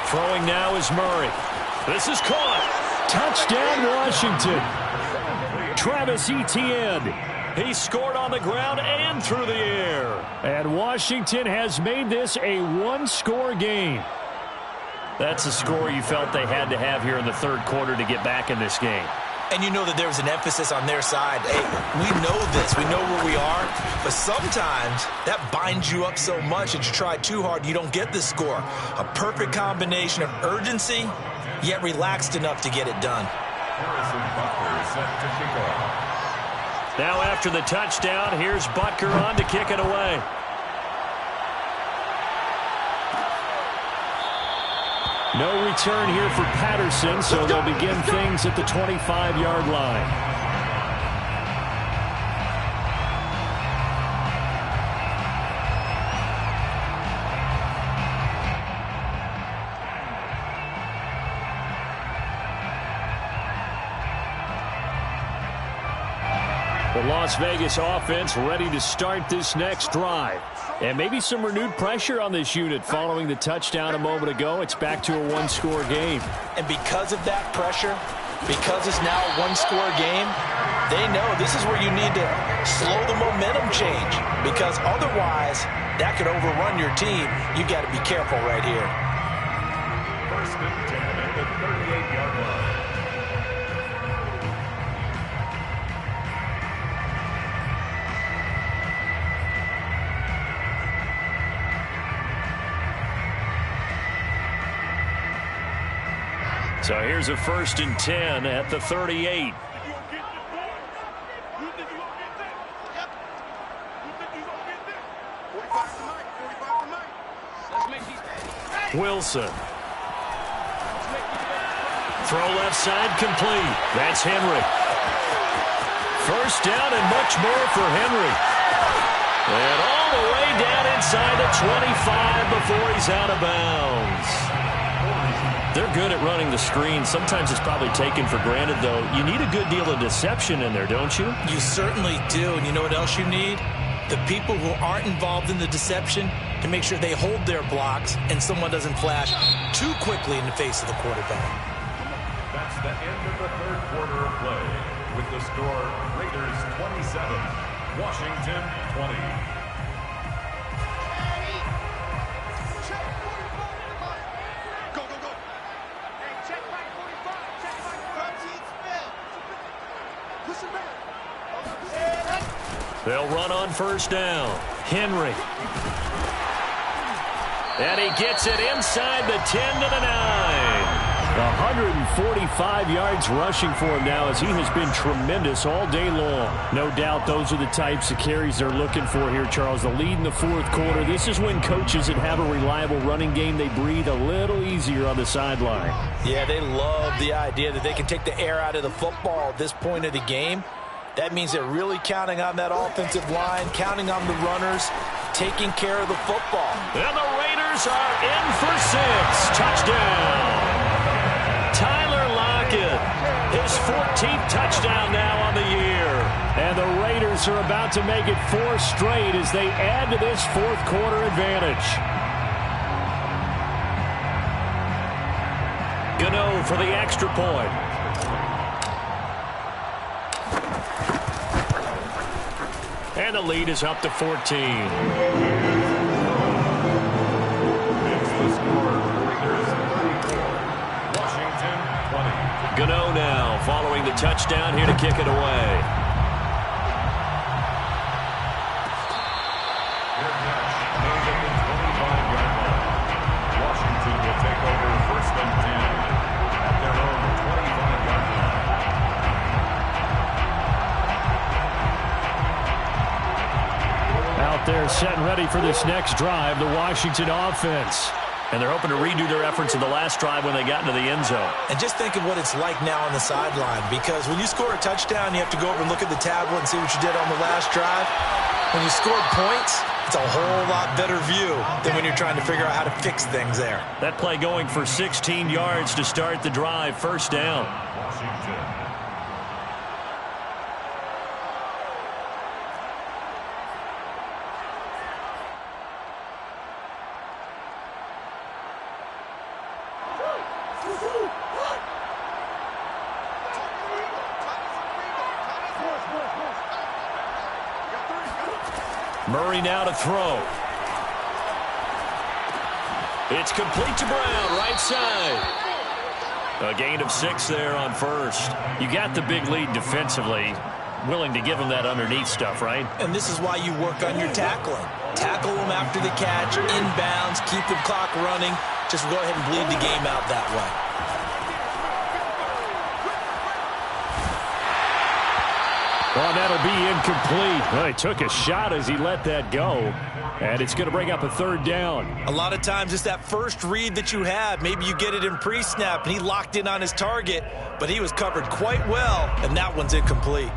[SPEAKER 1] Throwing now is Murray. This is caught.
[SPEAKER 6] Touchdown, Washington. Travis Etienne.
[SPEAKER 1] He scored on the ground and through the air.
[SPEAKER 6] And Washington has made this a one-score game.
[SPEAKER 1] That's a score you felt they had to have here in the 3rd quarter to get back in this game.
[SPEAKER 2] And you know that there was an emphasis on their side. Hey, we know this. We know where we are. But sometimes that binds you up so much that you try too hard, you don't get the score. A perfect combination of urgency, yet relaxed enough to get it done.
[SPEAKER 6] Now after the touchdown, here's Butker on to kick it away. No return here for Patterson, so they'll begin things at the 25-yard line. The Las Vegas offense ready to start this next drive. And maybe some renewed pressure on this unit following the touchdown a moment ago. It's back to a one-score game.
[SPEAKER 2] And because of that pressure, because it's now a one-score game, they know this is where you need to slow the momentum change. Because otherwise, that could overrun your team. You've got to be careful right here.
[SPEAKER 5] First and 10 at the 38-yard line.
[SPEAKER 6] So here's a 1st and 10 at the 38. Wilson. Throw left side complete. That's Henry. First down and much more for Henry. And all the way down inside the 25 before he's out of bounds. They're good at running the screen. Sometimes it's probably taken for granted, though. You need a good deal of deception in there, don't you?
[SPEAKER 2] You certainly do. And you know what else you need? The people who aren't involved in the deception to make sure they hold their blocks and someone doesn't flash too quickly in the face of the quarterback.
[SPEAKER 5] That's the end of the third quarter of play. With the score, Raiders 27, Washington 20.
[SPEAKER 6] They'll run on first down. Henry. And he gets it inside the 10 to the 9. 145 yards rushing for him now as he has been tremendous all day long. No doubt those are the types of carries they're looking for here, Charles. The lead in the fourth quarter. This is when coaches that have a reliable running game, they breathe a little easier on the sideline.
[SPEAKER 2] Yeah, they love the idea that they can take the air out of the football at this point of the game. That means they're really counting on that offensive line, counting on the runners, taking care of the football.
[SPEAKER 6] And the Raiders are in for 6. Touchdown. Tyler Lockett, his 14th touchdown now on the year. And the Raiders are about to make it 4 straight as they add to this fourth quarter advantage. Gano for the extra point. And the lead is up to 14.
[SPEAKER 5] It's the score, Raiders 34, Washington 20.
[SPEAKER 6] Gano now following the touchdown here to kick it away.
[SPEAKER 5] Their catch made at the 25-yard line. Washington will take over first and 10 at their own 25-yard line.
[SPEAKER 6] Out there set and ready for this next drive, the Washington offense. And they're hoping to redo their efforts in the last drive when they got into the end zone.
[SPEAKER 2] And just think of what it's like now on the sideline, because when you score a touchdown, you have to go over and look at the tablet and see what you did on the last drive. When you scored points, it's a whole lot better view than when you're trying to figure out how to fix things there.
[SPEAKER 6] That play going for 16 yards to start the drive, first down.
[SPEAKER 5] Washington.
[SPEAKER 6] Murray now to throw. It's complete to Brown, right side. A gain of 6 there on first. You got the big lead defensively. Willing to give them that underneath stuff, right?
[SPEAKER 2] And this is why you work on your tackling. Tackle them after the catch, inbounds, keep the clock running. Just go ahead and bleed the game out that way.
[SPEAKER 6] Well, that'll be incomplete. Well, he took a shot as he let that go. And it's going to bring up a 3rd down.
[SPEAKER 2] A lot of times it's that first read that you have. Maybe you get it in pre-snap, and he locked in on his target, but he was covered quite well, and that one's incomplete.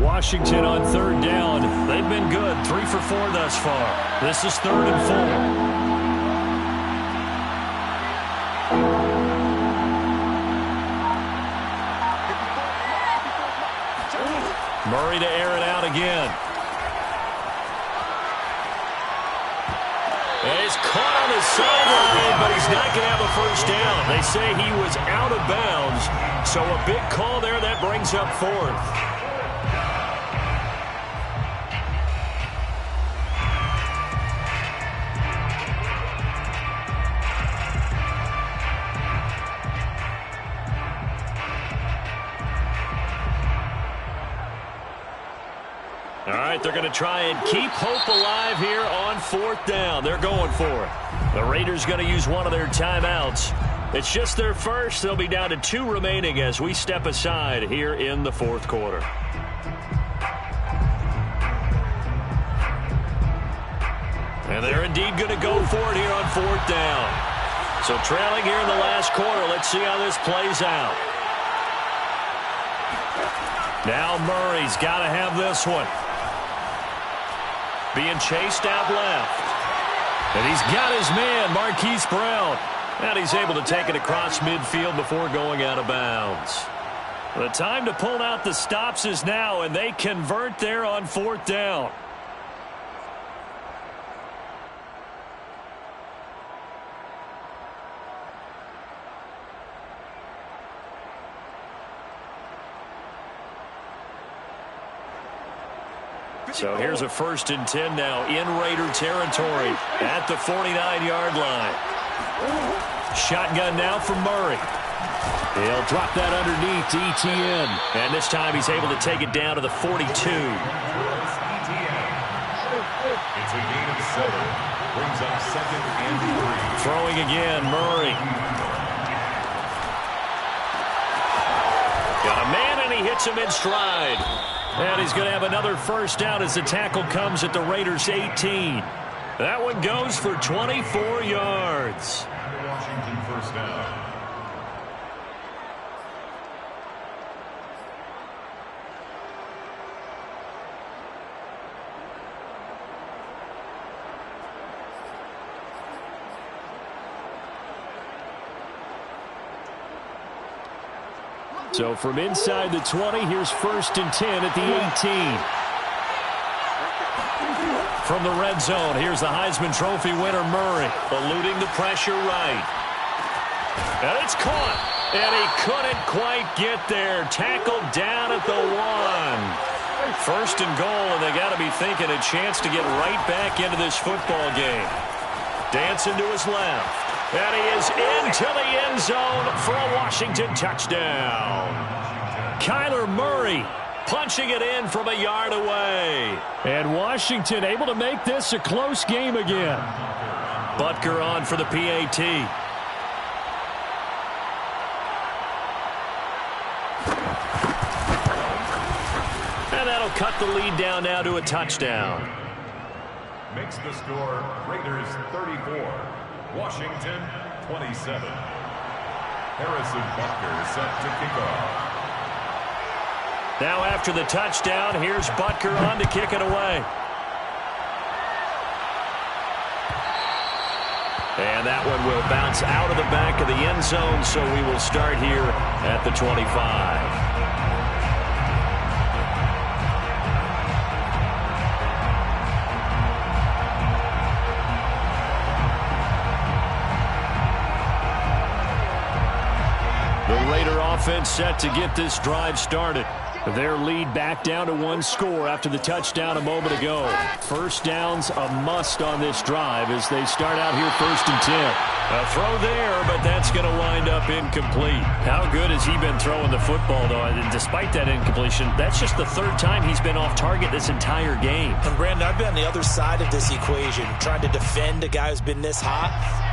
[SPEAKER 6] Washington on 3rd down. They've been good. 3 for 4 thus far. This is 3rd and 4. Murray to air it out again. And he's caught on the sideline, but he's not going to have a first down. They say he was out of bounds, so a big call there that brings up 4th. All right, they're going to try and keep hope alive here on 4th down. They're going for it. The Raiders going to use one of their timeouts. It's just their first. They'll be down to 2 remaining as we step aside here in the 4th quarter. And they're indeed going to go for it here on 4th down. So trailing here in the last quarter. Let's see how this plays out. Now Murray's got to have this one. Being chased out left. And he's got his man, Marquise Brown. And he's able to take it across midfield before going out of bounds. The time to pull out the stops is now, and they convert there on 4th down. So here's a 1st and 10 now in Raider territory at the 49-yard line. Shotgun now from Murray. He'll drop that underneath to ETN. And this time he's able to take it down to the 42.
[SPEAKER 5] It's a gain of 7. Brings up 2nd and 3.
[SPEAKER 6] Throwing again, Murray. Got a man, and he hits him in stride. And he's going to have another first down as the tackle comes at the Raiders' 18. That one goes for 24 yards.
[SPEAKER 5] Washington first down.
[SPEAKER 6] So from inside the 20, here's 1st and 10 at the 18. From the red zone, here's the Heisman Trophy winner, Murray, eluding the pressure right. And it's caught, and he couldn't quite get there. Tackled down at the 1. 1st and goal, and they got to be thinking a chance to get right back into this football game. Dancing to his left. And he is into the end zone for a Washington touchdown. Kyler Murray punching it in from a yard away. And Washington able to make this a close game again. Butker on for the PAT. And that'll cut the lead down now to a touchdown.
[SPEAKER 5] Makes the score Raiders 34. Washington 27. Harrison Butker set to kick off.
[SPEAKER 6] Now after the touchdown, here's Butker on to kick it away. And that one will bounce out of the back of the end zone, so we will start here at the 25. The Raider offense set to get this drive started. Their lead back down to one score after the touchdown a moment ago. First down's a must on this drive as they start out here 1st and 10.
[SPEAKER 1] A throw there, but that's going to wind up incomplete.
[SPEAKER 6] How good has he been throwing the football, though? And despite that incompletion, that's just the 3rd time he's been off target this entire game.
[SPEAKER 2] And Brandon, I've been on the other side of this equation, trying to defend a guy who's been this hot,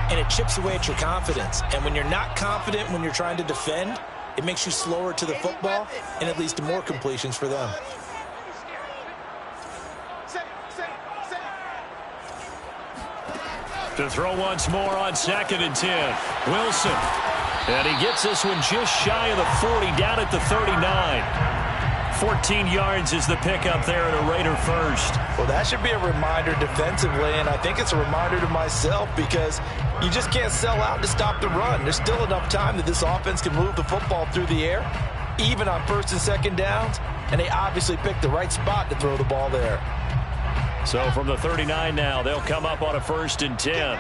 [SPEAKER 2] and it chips away at your confidence. And when you're not confident when you're trying to defend, it makes you slower to the football, and it leads to more completions for them.
[SPEAKER 6] To throw once more on 2nd and 10. Wilson. And he gets this one just shy of the 40, down at the 39. 14 yards is the pickup there at a Raider first.
[SPEAKER 3] Well, that should be a reminder defensively, and I think it's a reminder to myself because you just can't sell out to stop the run. There's still enough time that this offense can move the football through the air, even on 1st and 2nd downs, and they obviously picked the right spot to throw the ball there.
[SPEAKER 6] So from the 39 now, they'll come up on a 1st and 10.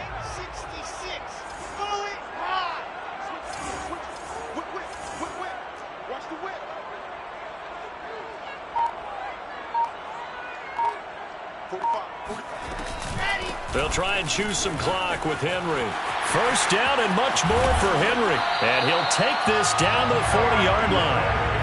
[SPEAKER 6] They'll try and choose some clock with Henry. First down and much more for Henry. And he'll take this down to the 40-yard line.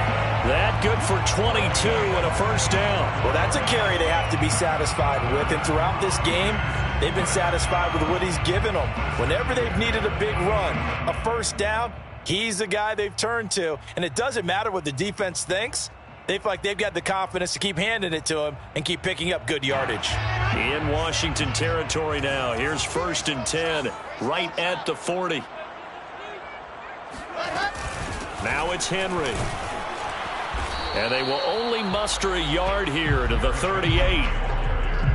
[SPEAKER 6] That good for 22 and a first down.
[SPEAKER 3] Well, that's a carry they have to be satisfied with. And throughout this game, they've been satisfied with what he's given them. Whenever they've needed a big run, a first down, he's the guy they've turned to. And it doesn't matter what the defense thinks. They feel like they've got the confidence to keep handing it to him and keep picking up good yardage.
[SPEAKER 6] In Washington territory now. Here's 1st and 10, right at the 40. Now it's Henry. And they will only muster a yard here to the 38.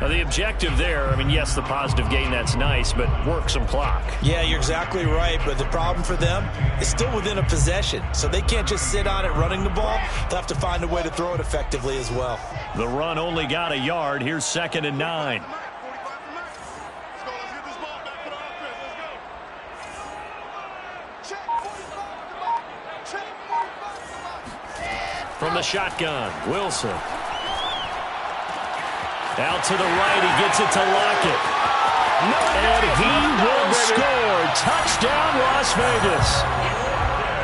[SPEAKER 6] Now, the objective there, I mean, yes, the positive gain, that's nice, but work some clock.
[SPEAKER 2] Yeah, you're exactly right, but the problem for them is still within a possession, so they can't just sit on it running the ball. They'll have to find a way to throw it effectively as well.
[SPEAKER 6] The run only got a yard. Here's 2nd and 9. From the shotgun, Wilson. Out to the right, he gets it to Lockett. And he will score. Touchdown, Las Vegas.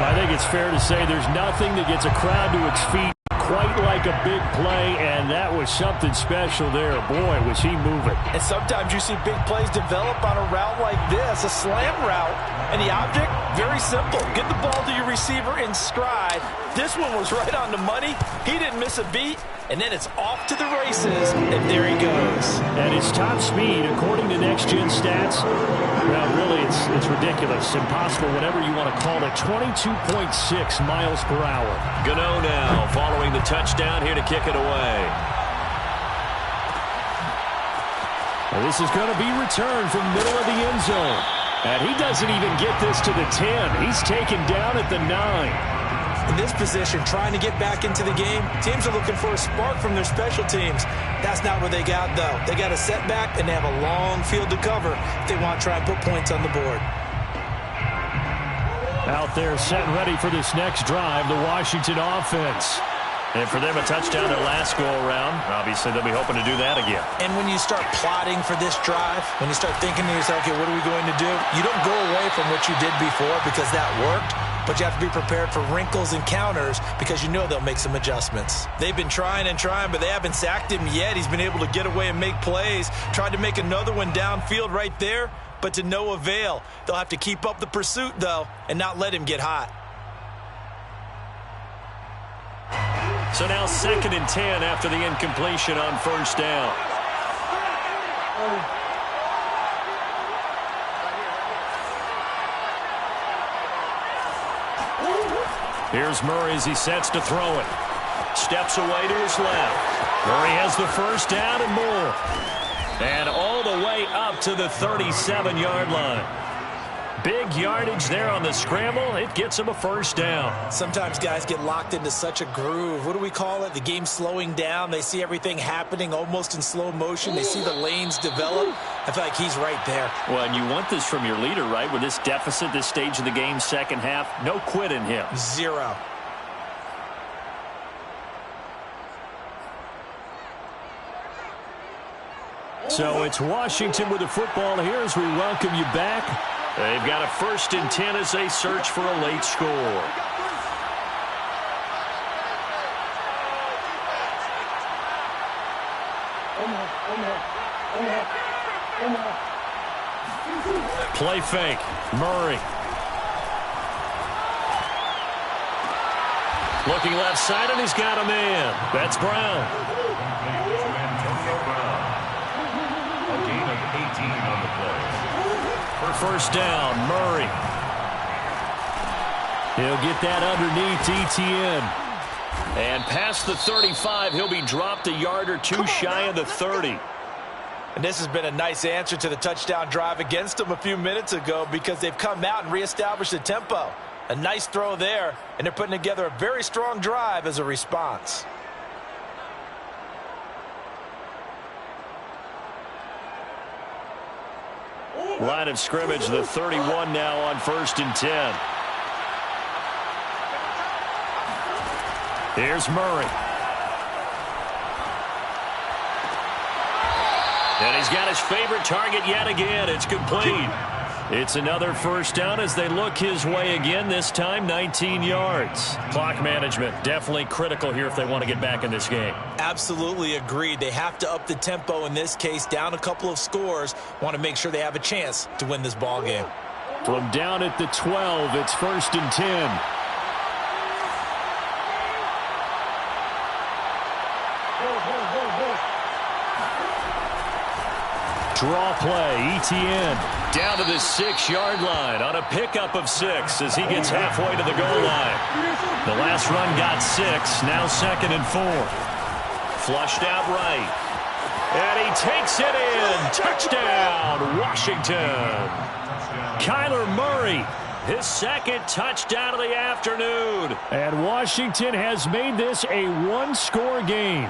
[SPEAKER 6] I think it's fair to say there's nothing that gets a crowd to its feet quite like a big play, and that was something special there. Boy, was he moving.
[SPEAKER 3] And sometimes you see big plays develop on a route like this, a slam route, and the object, very simple. Get the ball to your receiver in stride. This one was right on the money. He didn't miss a beat, and then it's off to the races, and there he goes.
[SPEAKER 6] And his top speed, according to next-gen stats, well, really, it's ridiculous. Impossible, whatever you want to call it. 22.6 miles per hour.
[SPEAKER 1] Gano now following the touchdown here to kick it away.
[SPEAKER 6] Well, this is going to be returned from middle of the end zone. And he doesn't even get this to the 10. He's taken down at the 9.
[SPEAKER 2] In this position, trying to get back into the game, teams are looking for a spark from their special teams. That's not what they got, though. They got a setback, and they have a long field to cover if they want to try and put points on the board.
[SPEAKER 6] Out there set and ready for this next drive, the Washington offense. And for them, a touchdown their last go-around. Obviously, they'll be hoping to do that again.
[SPEAKER 2] And when you start plotting for this drive, when you start thinking to yourself, okay, what are we going to do? You don't go away from what you did before because that worked, but you have to be prepared for wrinkles and counters because you know they'll make some adjustments. They've been trying and trying, but they haven't sacked him yet. He's been able to get away and make plays. Tried to make another one downfield right there, but to no avail. They'll have to keep up the pursuit, though, and not let him get hot.
[SPEAKER 6] So now 2nd and 10 after the incompletion on first down. Here's Murray as he sets to throw it. Steps away to his left. Murray has the first down and more. And all the way up to the 37-yard line. Big yardage there on the scramble. It gets him a first down.
[SPEAKER 2] Sometimes guys get locked into such a groove. What do we call it? The game's slowing down. They see everything happening almost in slow motion. They see the lanes develop. I feel like he's right there.
[SPEAKER 6] Well, and you want this from your leader, right? With this deficit, this stage of the game, second half, no quit in him.
[SPEAKER 2] Zero.
[SPEAKER 6] So it's Washington with the football here as we welcome you back.
[SPEAKER 1] They've got a 1st and 10 as they search for a late score.
[SPEAKER 6] Play fake. Murray.
[SPEAKER 1] Looking left side, and he's got a man. That's Brown.
[SPEAKER 5] A gain of 18 on the play.
[SPEAKER 6] For first down, Murray. He'll get that underneath ETN.
[SPEAKER 1] And past the 35, he'll be dropped a yard or two shy of the 30.
[SPEAKER 3] And this has been a nice answer to the touchdown drive against them a few minutes ago because they've come out and reestablished the tempo. A nice throw there, and they're putting together a very strong drive as a response.
[SPEAKER 1] Line of scrimmage, the 31 now on 1st and 10.
[SPEAKER 6] Here's Murray.
[SPEAKER 1] And he's got his favorite target yet again. It's complete.
[SPEAKER 6] It's another first down as they look his way again, this time 19 yards. Clock management definitely critical here if they want to get back in this game.
[SPEAKER 3] Absolutely agreed. They have to up the tempo in this case, down a couple of scores. Want to make sure they have a chance to win this ball game.
[SPEAKER 6] From down at the 12, it's 1st and 10. Draw play, ETN.
[SPEAKER 1] Down to the 6-yard line on a pickup of 6 as he gets halfway to the goal line.
[SPEAKER 6] The last run got 6, now 2nd and 4.
[SPEAKER 1] Flushed out right. And he takes it in. Touchdown, Washington.
[SPEAKER 6] Kyler Murray.
[SPEAKER 1] His 2nd touchdown of the afternoon.
[SPEAKER 6] And Washington has made this a one-score game.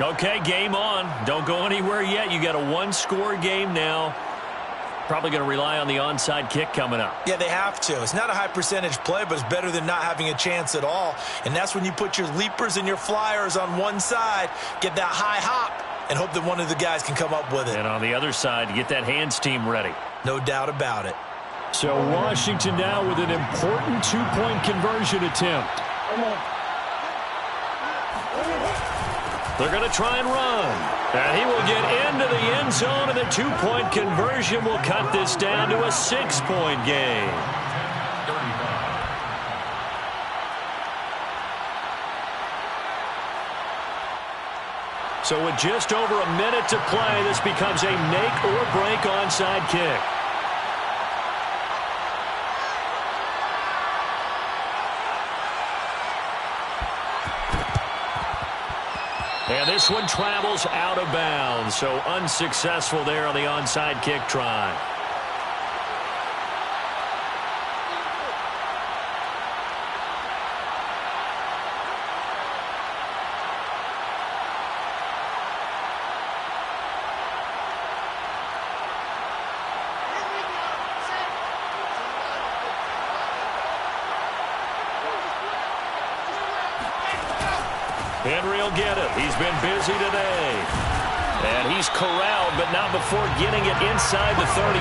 [SPEAKER 1] Okay, game on. Don't go anywhere yet. You got a one-score game now. Probably going to rely on the onside kick coming up.
[SPEAKER 3] Yeah, they have to. It's not a high percentage play, but it's better than not having a chance at all. And that's when you put your leapers and your flyers on one side, get that high hop, and hope that one of the guys can come up with it.
[SPEAKER 1] And on the other side, get that hands team ready.
[SPEAKER 3] No doubt about it.
[SPEAKER 6] So Washington now with an important two-point conversion attempt.
[SPEAKER 1] They're going to try and run. And he will get into the end zone, and the two-point conversion will cut this down to a 6-point game. So with just over a minute to play, this becomes a make or break onside kick. And this one travels out of bounds, so unsuccessful there on the onside kick try. Henry will get it. He's been busy today. And he's corralled, but not before getting it inside the 35.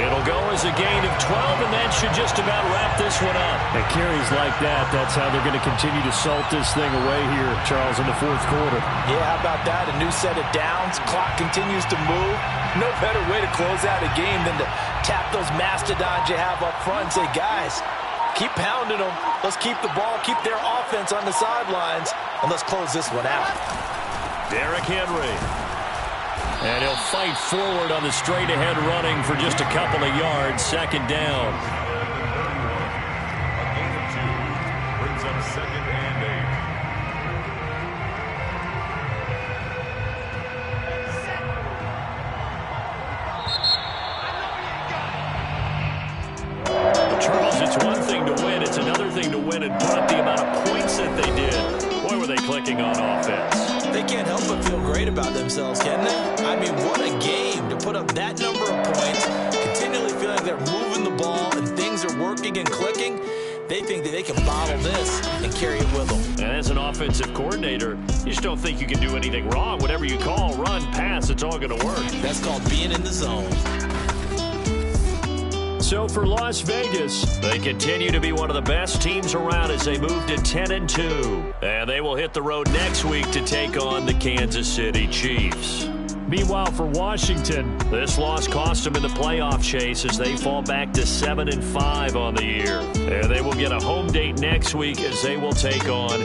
[SPEAKER 1] It'll go as a gain of 12, and that should just about wrap this one up.
[SPEAKER 6] At carries like that, that's how they're going to continue to salt this thing away here, Charles, in the fourth quarter.
[SPEAKER 3] Yeah, how about that? A new set of downs. Clock continues to move. No better way to close out a game than to tap those mastodons you have up front and say, guys, keep pounding them. Let's keep the ball, keep their offense on the sidelines, and let's close this one out.
[SPEAKER 1] Derrick Henry.
[SPEAKER 6] And he'll fight forward on the straight-ahead running for just a couple of yards. 2nd down.
[SPEAKER 5] A gain of 2 brings up 2nd and
[SPEAKER 1] 8. Charles, it's one thing to win. It's another thing to win and put up the amount of points that they did. Boy, were they clicking on offense.
[SPEAKER 3] They can't help but feel great about themselves, can they? I mean, what a game to put up that number of points, continually feeling like they're moving the ball and things are working and clicking.
[SPEAKER 2] they think that they can bottle this and carry it with them.
[SPEAKER 1] And as an offensive coordinator, you just don't think you can do anything wrong. Whatever you call, run, pass, it's all going to work.
[SPEAKER 2] That's called being in the zone.
[SPEAKER 6] So for Las Vegas,
[SPEAKER 1] they continue to be one of the best teams around as they move to 10-2. And they will hit the road next week to take on the Kansas City Chiefs.
[SPEAKER 6] meanwhile for Washington,
[SPEAKER 1] this loss cost them in the playoff chase as they fall back to 7-5 on the year. And they will get a home date next week as they will take on